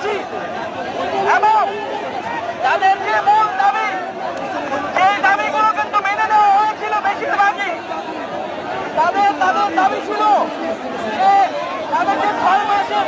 কর্মসূচি এবং তাদের যে মূল দাবি, এই দাবিগুলো কিন্তু মেনে নেওয়া হয়েছিল বেশিরভাগই। তাদের দাবি ছিল যে তাদের যে 6 মাসের